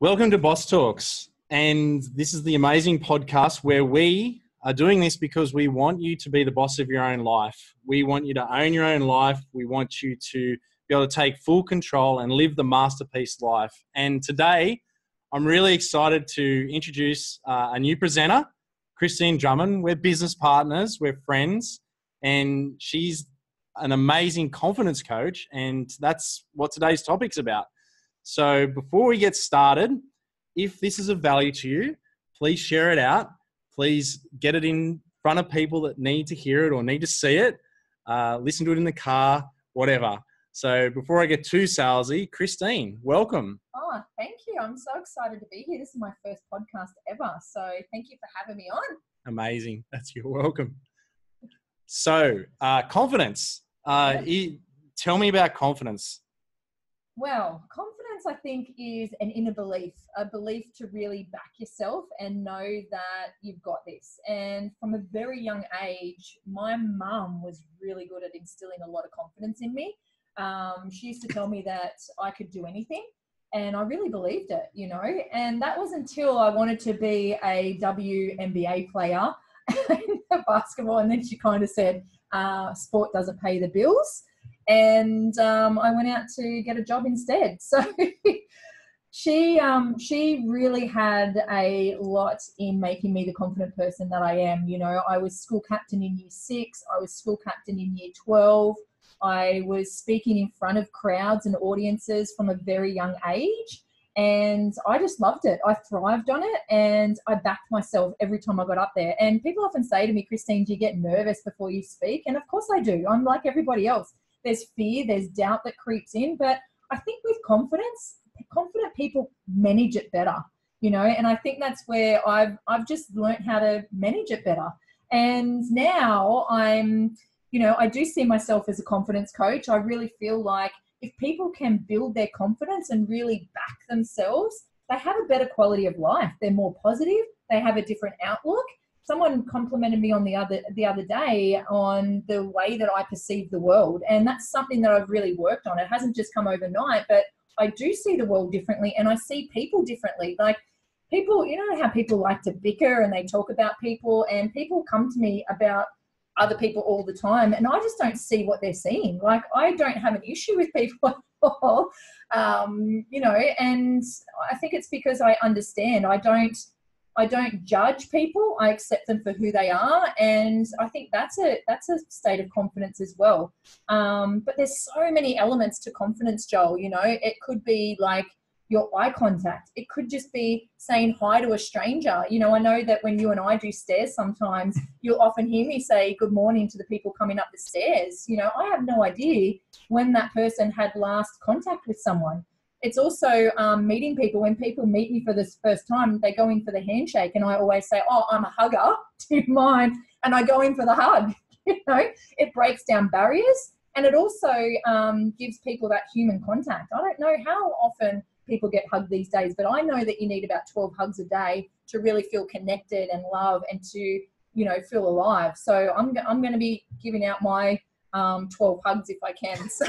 Welcome to Boss Talks. And this is the amazing podcast where we are doing this because we want you to be the boss of your own life. We want you to own your own life. We want you to be able to take full control and live the masterpiece life. And today, I'm really excited to introduce a new presenter, Christine Drummond. We're business partners, we're friends, and she's an amazing confidence coach. And that's what today's topic's about. So before we get started, if this is of value to you, please share it out. Please get it in front of people that need to hear it or need to see it. Listen to it in the car, whatever. So before I get too salesy, Christine, welcome. Oh, thank you. I'm so excited to be here. This is my first podcast ever. So thank you for having me on. Amazing. You're welcome. So confidence. Tell me about confidence. Well, confidence, I think, is an inner belief, a belief to really back yourself and know that you've got this. And from a very young age, my mum was really good at instilling a lot of confidence in me. She used to tell me that I could do anything, and I really believed it, and that was until I wanted to be a WNBA player in basketball. And then she kind of said, sport doesn't pay the bills. And I went out to get a job instead. So she really had a lot in making me the confident person that I am. I was school captain in year 6. I was school captain in year 12. I was speaking in front of crowds and audiences from a very young age. And I just loved it. I thrived on it, and I backed myself every time I got up there. And people often say to me, Christine, do you get nervous before you speak? And of course I do. I'm like everybody else. There's fear, there's doubt that creeps in, but I think with confidence, confident people manage it better, and I think that's where I've just learned how to manage it better. And now I do see myself as a confidence coach. I really feel like if people can build their confidence and really back themselves, they have a better quality of life. They're more positive, they have a different outlook. Someone complimented me on the other day on the way that I perceive the world. And that's something that I've really worked on. It hasn't just come overnight, but I do see the world differently, and I see people differently. Like people, how people like to bicker and they talk about people, and people come to me about other people all the time, and I just don't see what they're seeing. Like I don't have an issue with people at all, and I think it's because I understand. I don't judge people. I accept them for who they are. And I think that's a state of confidence as well. But there's so many elements to confidence, Joel. It could be like your eye contact. It could just be saying hi to a stranger. I know that when you and I do stairs sometimes, you'll often hear me say good morning to the people coming up the stairs. I have no idea when that person had last contact with someone. It's also meeting people. When people meet me for the first time, they go in for the handshake, and I always say, oh, I'm a hugger, do you mind? And I go in for the hug. It breaks down barriers, and it also gives people that human contact. I don't know how often people get hugged these days, but I know that you need about 12 hugs a day to really feel connected and love and to, feel alive. So I'm going to be giving out my 12 hugs if I can. So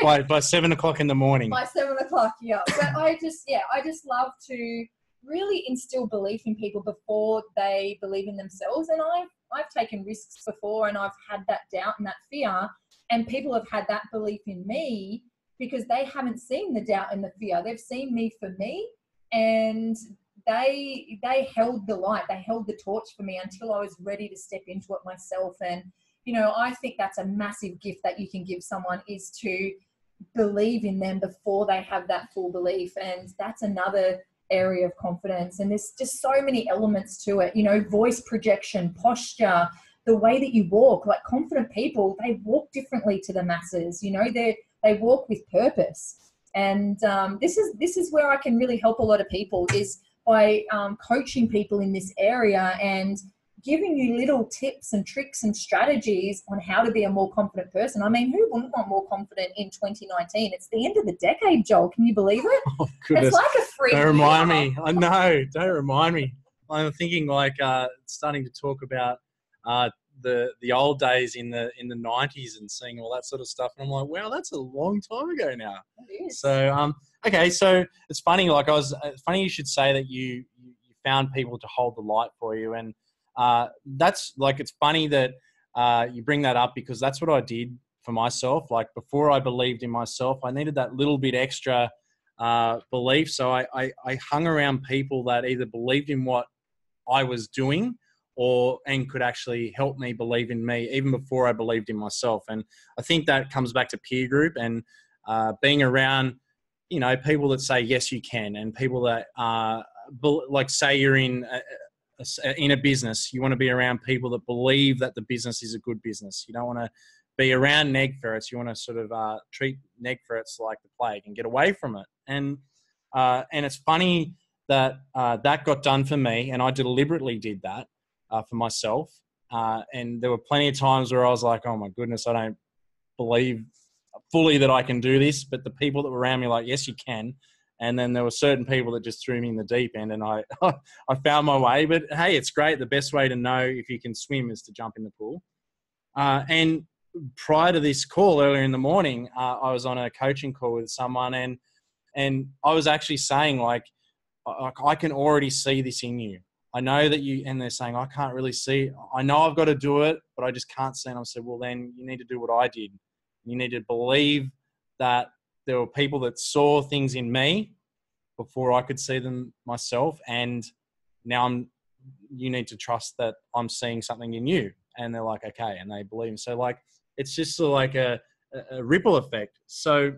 by 7 o'clock in the morning. By 7 o'clock, yeah. But I just love to really instill belief in people before they believe in themselves. And I've taken risks before, and I've had that doubt and that fear, and people have had that belief in me because they haven't seen the doubt and the fear. They've seen me for me, and they held the light. They held the torch for me until I was ready to step into it myself. And I think that's a massive gift that you can give someone, is to believe in them before they have that full belief. And that's another area of confidence. And there's just so many elements to it, voice projection, posture, the way that you walk. Like confident people, they walk differently to the masses. They walk with purpose. And this is where I can really help a lot of people, is by coaching people in this area and giving you little tips and tricks and strategies on how to be a more confident person. I mean, who wouldn't want more confident in 2019? It's the end of the decade, Joel. Can you believe it? Oh, goodness. It's like a free Don't remind me. I know. Don't remind me. I'm thinking starting to talk about the old days in the 90s and seeing all that sort of stuff. And I'm like, wow, that's a long time ago now. It is. So, Okay, so it's funny. Like it's funny you should say that you found people to hold the light for you, and that's like it's funny that you bring that up because that's what I did for myself. Like before I believed in myself, I needed that little bit extra belief. So I hung around people that either believed in what I was doing and could actually help me believe in me even before I believed in myself. And I think that comes back to peer group and being around, people that say, yes, you can. And people that like say you're in a business, you want to be around people that believe that the business is a good business. You don't want to be around neg ferrets. You want to sort of treat neg ferrets like the plague and get away from it. And it's funny that that got done for me, and I deliberately did that for myself. And there were plenty of times where I was like, oh my goodness, I don't believe fully that I can do this. But the people that were around me were like, yes, you can. And then there were certain people that just threw me in the deep end, and I I found my way. But hey, it's great. The best way to know if you can swim is to jump in the pool. And prior to this call earlier in the morning, I was on a coaching call with someone, and I was actually saying, like, I can already see this in you. I know that you, and they're saying, I can't really see. I know I've got to do it, but I just can't see. And I said, well, then you need to do what I did. You need to believe that there were people that saw things in me before I could see them myself. And now you need to trust that I'm seeing something in you. And they're like, okay. And they believe. So like, it's just sort of like a ripple effect. So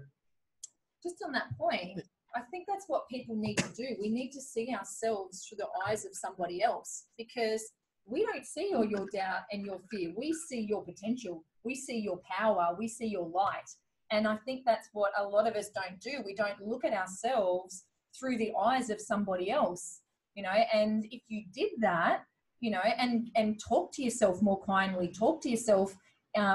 just on that point, I think that's what people need to do. We need to see ourselves through the eyes of somebody else, because we don't see all your doubt and your fear. We see your potential. We see your power. We see your light. And I think that's what a lot of us don't do. We don't look at ourselves through the eyes of somebody else, and if you did that, and talk to yourself more kindly, talk to yourself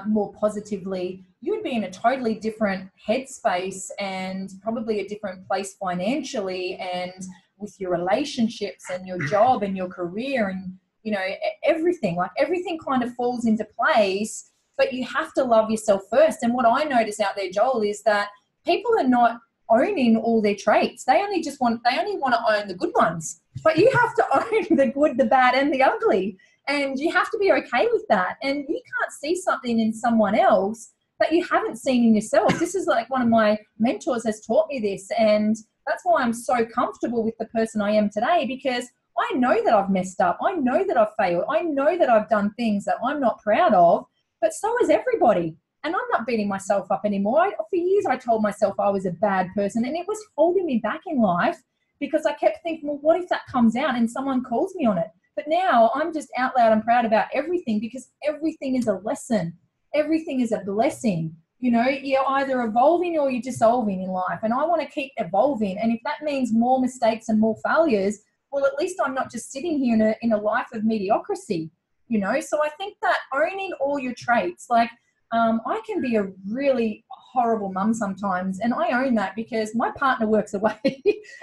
more positively, you would be in a totally different headspace and probably a different place financially and with your relationships and your job and your career and, everything. Like everything kind of falls into place, but you have to love yourself first. And what I notice out there, Joel, is that people are not owning all their traits. They only want to own the good ones, but you have to own the good, the bad, and the ugly. And you have to be okay with that. And you can't see something in someone else that you haven't seen in yourself. This is like one of my mentors has taught me this. And that's why I'm so comfortable with the person I am today, because I know that I've messed up. I know that I've failed. I know that I've done things that I'm not proud of, but so is everybody. And I'm not beating myself up anymore. For years, I told myself I was a bad person, and it was holding me back in life because I kept thinking, well, what if that comes out and someone calls me on it? But now I'm just out loud and proud about everything, because everything is a lesson. Everything is a blessing. You're either evolving or you're dissolving in life. And I want to keep evolving. And if that means more mistakes and more failures, well, at least I'm not just sitting here in a life of mediocrity, So I think that owning all your traits, like I can be a really horrible mum sometimes. And I own that because my partner works away.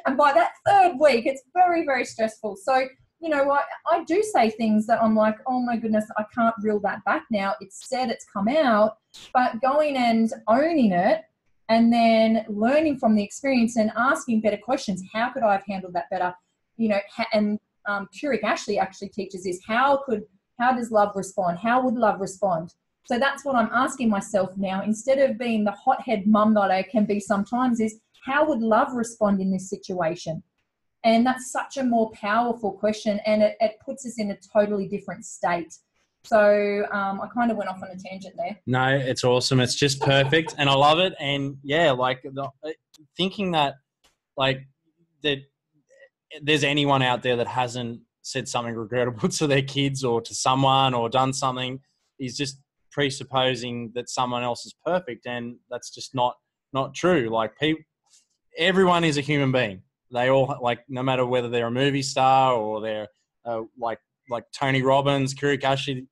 And by that third week, it's very, very stressful. So I do say things that I'm like, oh my goodness, I can't reel that back now. It's said, it's come out, but going and owning it and then learning from the experience and asking better questions. How could I have handled that better? And Keurig Ashley actually teaches this. How does love respond? How would love respond? So that's what I'm asking myself now. Instead of being the hothead mum that I can be sometimes, is how would love respond in this situation? And that's such a more powerful question, and it puts us in a totally different state. So I kind of went off on a tangent there. No, it's awesome. It's just perfect, and I love it. And yeah, like thinking that, like that, there's anyone out there that hasn't said something regrettable to their kids or to someone or done something is just presupposing that someone else is perfect, and that's just not true. Like everyone is a human being. They all, like, no matter whether they're a movie star or they're like Tony Robbins, Keurig Ashley,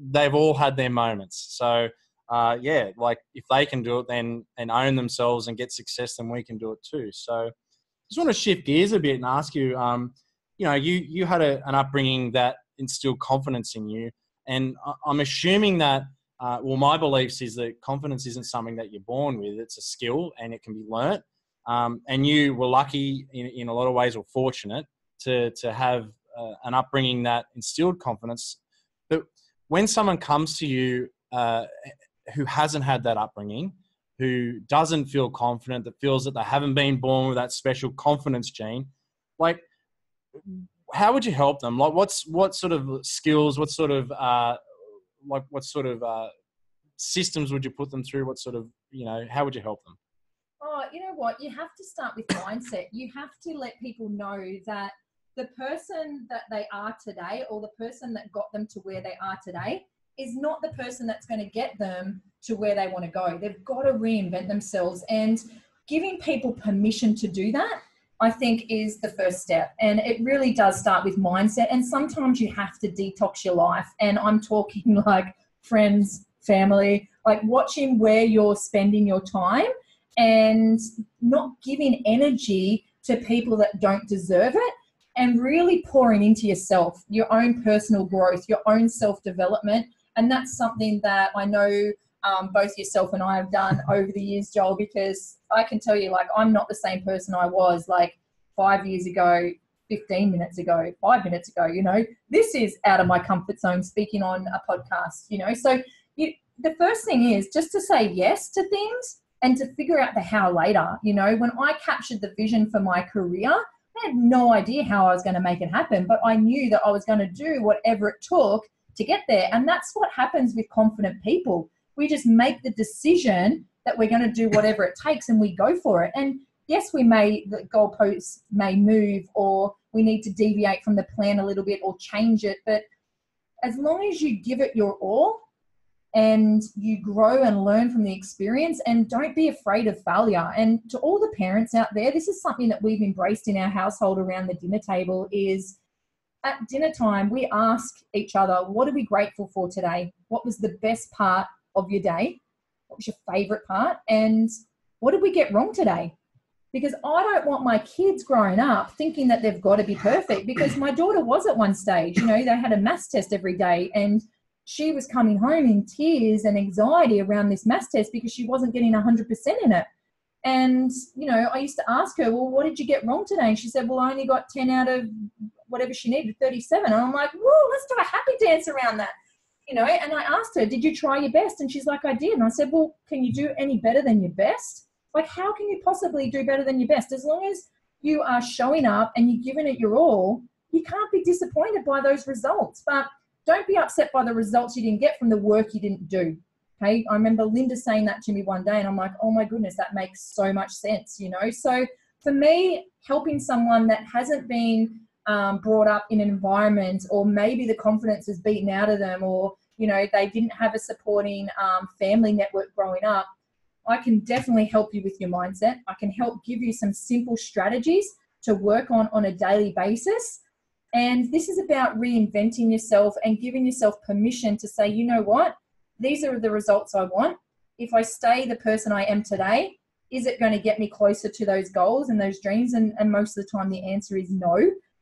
they've all had their moments. So yeah, like if they can do it then and own themselves and get success, then we can do it too. So I just want to shift gears a bit and ask you, you had an upbringing that instilled confidence in you, and I'm assuming that, my beliefs is that confidence isn't something that you're born with. It's a skill and it can be learnt. And you were lucky in a lot of ways, or fortunate to have an upbringing that instilled confidence. But when someone comes to you who hasn't had that upbringing, who doesn't feel confident, that feels that they haven't been born with that special confidence gene, like, how would you help them? Like, what sort of skills, what sort of systems would you put them through? What sort of, how would you help them? Oh, you know what? You have to start with mindset. You have to let people know that the person that they are today, or the person that got them to where they are today, is not the person that's going to get them to where they want to go. They've got to reinvent themselves, and giving people permission to do that, I think, is the first step. And it really does start with mindset. And sometimes you have to detox your life. And I'm talking like friends, family, like watching where you're spending your time and not giving energy to people that don't deserve it, and really pouring into yourself, your own personal growth, your own self-development. And that's something that I know both yourself and I have done over the years, Joel, because I can tell you, like, I'm not the same person I was like 5 years ago, 15 minutes ago, 5 minutes ago. This is out of my comfort zone, speaking on a podcast, so the first thing is just to say yes to things and to figure out the how later. When I captured the vision for my career, I had no idea how I was going to make it happen, but I knew that I was going to do whatever it took to get there. And that's what happens with confident people. We just make the decision that we're going to do whatever it takes, and we go for it. And yes, the goalposts may move, or we need to deviate from the plan a little bit or change it. But as long as you give it your all and you grow and learn from the experience, and don't be afraid of failure. And to all the parents out there, this is something that we've embraced in our household around the dinner table, is at dinner time, we ask each other, what are we grateful for today? What was the best part of your day? What was your favorite part? And what did we get wrong today? Because I don't want my kids growing up thinking that they've got to be perfect, because my daughter was at one stage, they had a maths test every day, and she was coming home in tears and anxiety around this maths test because she wasn't getting 100% in it. And, I used to ask her, well, what did you get wrong today? And she said, well, I only got 10 out of whatever she needed, 37. And I'm like, whoa, let's do a happy dance around that. And I asked her, did you try your best? And she's like, I did. And I said, well, can you do any better than your best? Like, how can you possibly do better than your best? As long as you are showing up and you're giving it your all, you can't be disappointed by those results. But don't be upset by the results you didn't get from the work you didn't do. Okay. I remember Linda saying that to me one day, and I'm like, oh my goodness, that makes so much sense, So for me, helping someone that hasn't been brought up in an environment, or maybe the confidence is beaten out of them, or, they didn't have a supporting family network growing up, I can definitely help you with your mindset. I can help give you some simple strategies to work on a daily basis. And this is about reinventing yourself and giving yourself permission to say, you know what, these are the results I want. If I stay the person I am today, is it going to get me closer to those goals and those dreams? And most of the time the answer is no.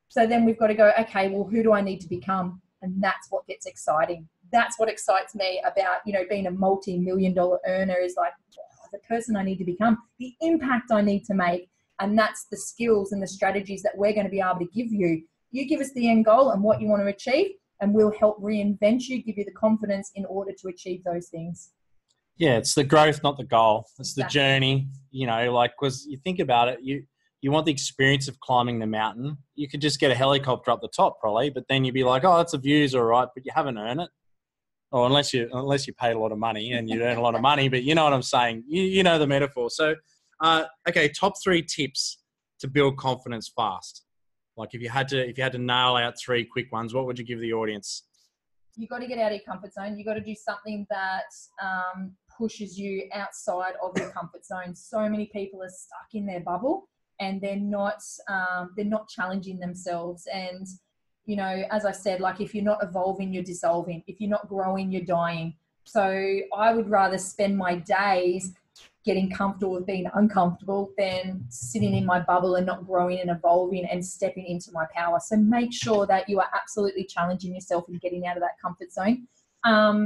So then we've got to go, okay, well, who do I need to become? And that's what gets exciting. That's what excites me about, being a multi-million-dollar earner, is like, oh, the person I need to become, the impact I need to make. And that's the skills and the strategies that we're going to be able to give you. You give us the end goal and what you want to achieve, and we'll help reinvent you, give you the confidence in order to achieve those things. Yeah, it's the growth, not the goal. It's Exactly. The journey, because you think about it, you want the experience of climbing the mountain. You could just get a helicopter up the top probably, but then you'd be like, oh, that's the view's all right, but you haven't earned it. Or unless you paid a lot of money and you earn a lot of money, but you know what I'm saying. You know the metaphor. So, okay, top 3 tips to build confidence fast. Like if you had to nail out 3 quick ones, what would you give the audience? You got to get out of your comfort zone. You got to do something that pushes you outside of your comfort zone. So many people are stuck in their bubble, and they're not challenging themselves. And as I said, like, if you're not evolving, you're dissolving. If you're not growing, you're dying. So I would rather spend my days getting comfortable with being uncomfortable than sitting in my bubble and not growing and evolving and stepping into my power. So make sure that you are absolutely challenging yourself and getting out of that comfort zone.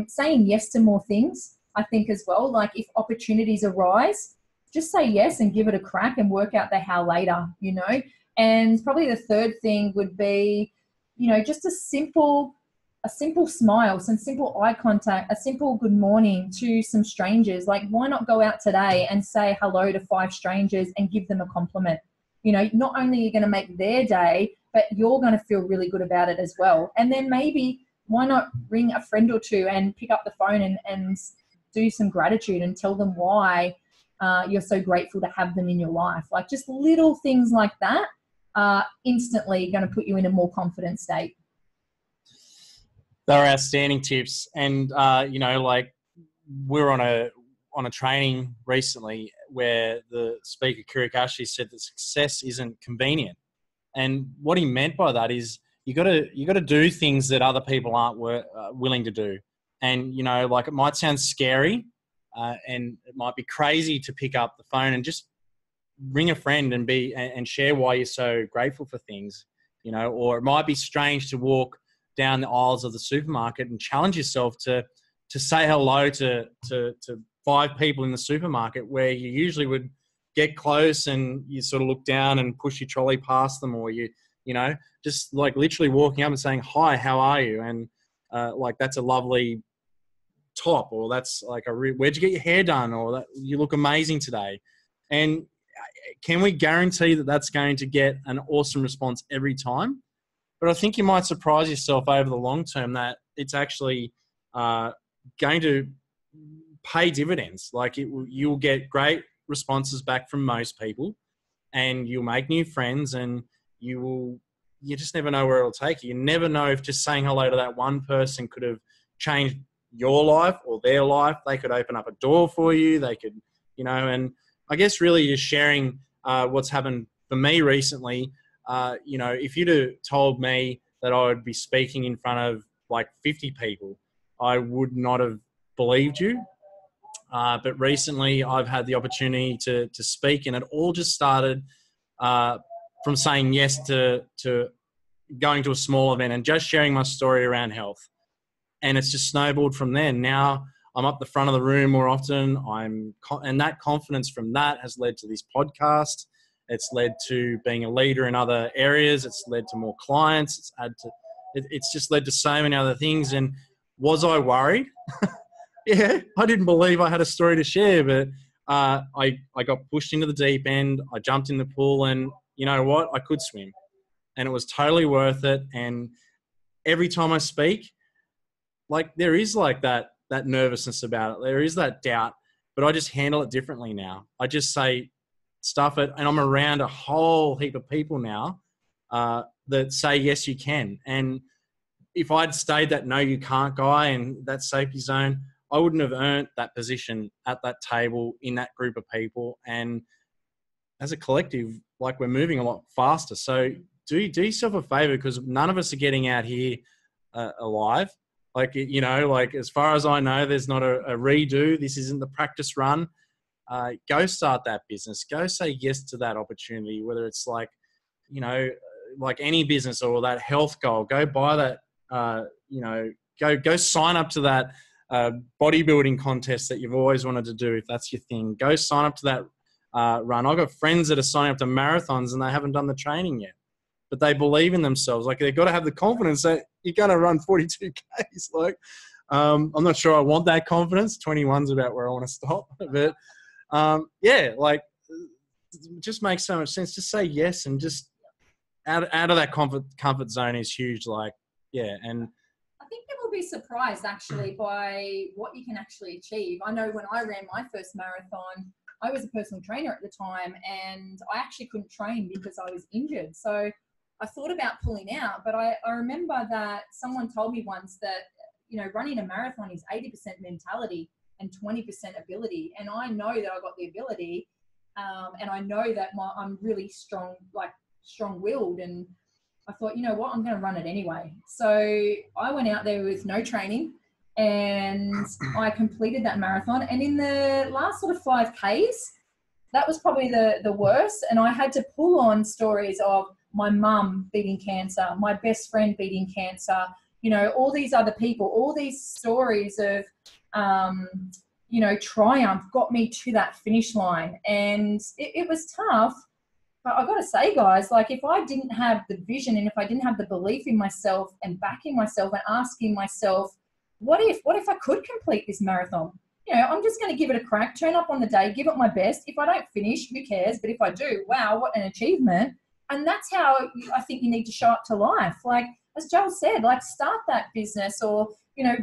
Saying yes to more things, I think, as well. Like, if opportunities arise, just say yes and give it a crack and work out the how later, you know. And probably the third thing would be, you know, just a simple smile, some simple eye contact, a simple good morning to some strangers. Like, why not go out today and say hello to 5 strangers and give them a compliment? You know, not only are you going to make their day, but you're going to feel really good about it as well. And then maybe why not ring a friend or two and pick up the phone and do some gratitude and tell them why you're so grateful to have them in your life. Like, just little things like that are instantly going to put you in a more confident state. They're outstanding tips. And, you know, like, we're on a training recently where the speaker, Kirikashi, said that success isn't convenient. And what he meant by that is you got to do things that other people aren't willing to do. And, you know, like, it might sound scary and it might be crazy to pick up the phone and just ring a friend and share why you're so grateful for things, you know. Or it might be strange to walk down the aisles of the supermarket and challenge yourself to say hello to 5 people in the supermarket, where you usually would get close and you sort of look down and push your trolley past them, or you know, just like literally walking up and saying, hi, how are you? And like, that's a lovely top, or that's like where'd you get your hair done? Or that you look amazing today. And can we guarantee that that's going to get an awesome response every time? But I think you might surprise yourself over the long term that it's actually going to pay dividends. Like, you'll get great responses back from most people, and you'll make new friends, and you just never know where it'll take you. You never know if just saying hello to that one person could have changed your life or their life. They could open up a door for you. They could, you know, and I guess really just sharing what's happened for me recently. You know, if you'd have told me that I would be speaking in front of like 50 people, I would not have believed you. But recently I've had the opportunity to speak, and it all just started from saying yes to going to a small event and just sharing my story around health. And it's just snowballed from there. Now I'm up the front of the room more often. And that confidence from that has led to this podcast. It's led to being a leader in other areas. It's led to more clients. It's just led to so many other things. And was I worried? Yeah, I didn't believe I had a story to share, but I got pushed into the deep end. I jumped in the pool, and you know what? I could swim, and it was totally worth it. And every time I speak, like, there is like that nervousness about it. There is that doubt, but I just handle it differently now. I just say, stuff it. And I'm around a whole heap of people now that say, yes, you can. And if I'd stayed that no, you can't guy in that safety zone, I wouldn't have earned that position at that table in that group of people. And as a collective, like, we're moving a lot faster. So do yourself a favor, because none of us are getting out here alive. Like, you know, like, as far as I know, there's not a redo. This isn't the practice run. Go start that business. Go say yes to that opportunity, whether it's like, you know, like any business, or that health goal. Go buy that, you know, go sign up to that bodybuilding contest that you've always wanted to do, if that's your thing. Go sign up to that run. I've got friends that are signing up to marathons and they haven't done the training yet, but they believe in themselves. Like, they've got to have the confidence that you're going to run 42 Ks. Like, I'm not sure I want that confidence. 21's about where I want to stop. But yeah, like, it just makes so much sense. Just say yes, and just out of that comfort zone is huge. Like, yeah. And I think people will be surprised actually by what you can actually achieve. I know when I ran my first marathon, I was a personal trainer at the time, and I actually couldn't train because I was injured. So I thought about pulling out, but I remember that someone told me once that, you know, running a marathon is 80% mentality and 20% ability. And I know that I got the ability, and I know that I'm really strong, like strong-willed. And I thought, you know what, I'm going to run it anyway. So I went out there with no training, and I completed that marathon. And in the last sort of 5Ks, that was probably the worst. And I had to pull on stories of my mum beating cancer, my best friend beating cancer, you know, all these other people, all these stories of, triumph got me to that finish line. And it was tough. But I got to say, guys, like if I didn't have the vision and if I didn't have the belief in myself and backing myself and asking myself, what if I could complete this marathon? I'm just going to give it a crack, turn up on the day, give it my best. If I don't finish, who cares? But if I do, wow, what an achievement. And that's how I think you need to show up to life. Like, as Joel said, like start that business or,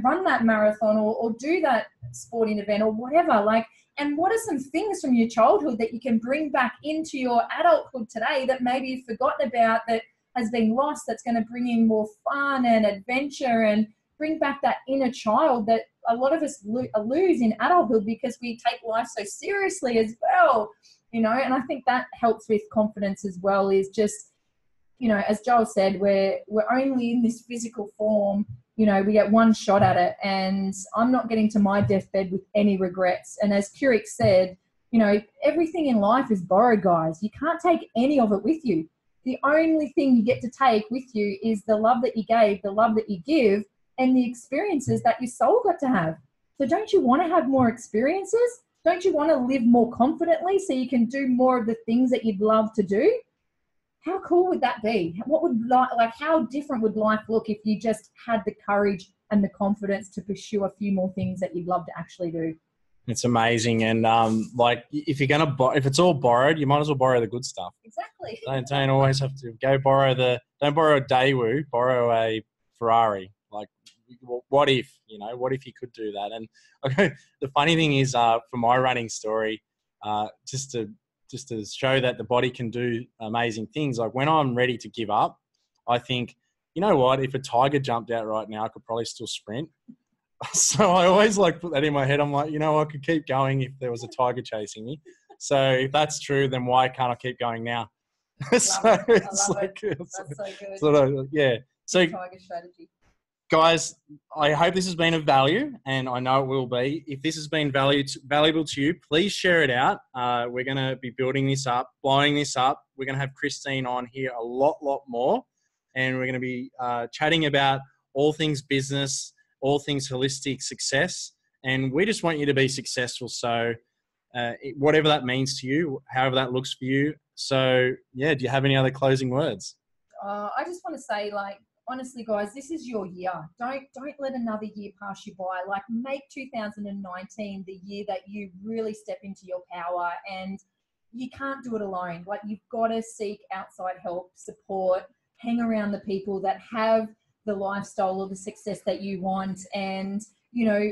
run that marathon or do that sporting event or whatever. Like, and what are some things from your childhood that you can bring back into your adulthood today that maybe you've forgotten about, that has been lost, that's going to bring in more fun and adventure and bring back that inner child that a lot of us lose in adulthood because we take life so seriously as well, and I think that helps with confidence as well, is just, as Joel said, we're only in this physical form, we get one shot at it, and I'm not getting to my deathbed with any regrets. And as Keurig said, everything in life is borrowed, guys. You can't take any of it with you. The only thing you get to take with you is the love that you gave, the love that you give, and the experiences that your soul got to have. So don't you want to have more experiences? Don't you want to live more confidently so you can do more of the things that you'd love to do? How cool would that be? What would how different would life look if you just had the courage and the confidence to pursue a few more things that you'd love to actually do? It's amazing. And if you're going to if it's all borrowed, you might as well borrow the good stuff. Exactly. Don't always have to don't borrow a Daewoo, borrow a Ferrari. Like, what if you could do that? And okay, the funny thing is, for my running story, just to show that the body can do amazing things. Like when I'm ready to give up, I think, you know what? If a tiger jumped out right now, I could probably still sprint. So I always put that in my head. I'm like, I could keep going if there was a tiger chasing me. So if that's true, then why can't I keep going now? That's so good. Yeah. So tiger strategy. Guys, I hope this has been of value, and I know it will be. If this has been valuable to you, please share it out. We're going to be building this up, blowing this up. We're going to have Christine on here a lot more, and we're going to be chatting about all things business, all things holistic success, and we just want you to be successful. So whatever that means to you, however that looks for you. So, yeah, do you have any other closing words? I just want to say, honestly, guys, this is your year. Don't let another year pass you by. Make 2019 the year that you really step into your power, and you can't do it alone. You've got to seek outside help, support, hang around the people that have the lifestyle or the success that you want, and,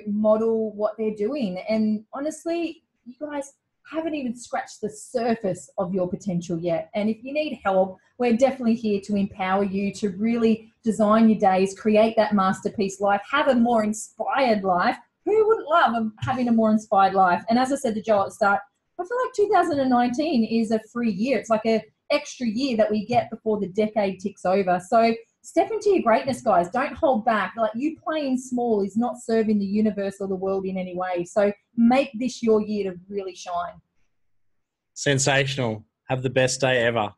model what they're doing. And honestly, you guys haven't even scratched the surface of your potential yet. And if you need help, we're definitely here to empower you to really design your days, create that masterpiece life, have a more inspired life. Who wouldn't love having a more inspired life? And as I said to Joel at the start, I feel like 2019 is a free year. It's like an extra year that we get before the decade ticks over. So step into your greatness, guys. Don't hold back. You playing small is not serving the universe or the world in any way. So make this your year to really shine. Sensational. Have the best day ever.